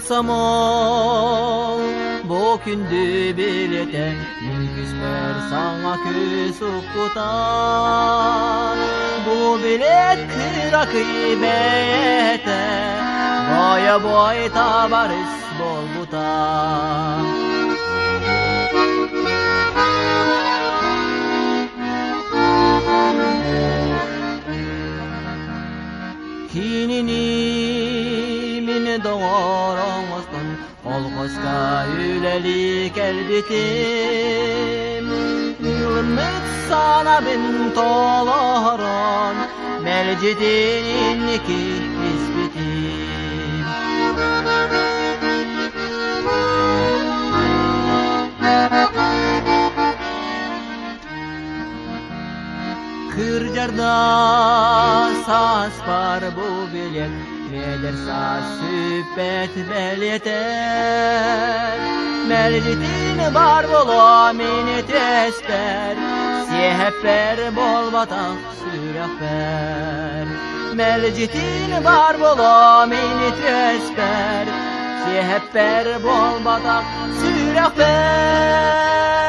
Komsomol bu kündü bilete min küsper sana küs ukutan bu bilet kıra kıymete boya boy tabarız bol butan kinini min doğramasın olğaska ülelik elbitim ümmet sana bin tolaran melcidin ki isbitim Kırcarda sas var bu bilet Neler sas sübbet belyeter Melcitin var bol minit esper Siyehper bol batak sürahper Melcitin var bol minit esper Siyehper bol batak sürahper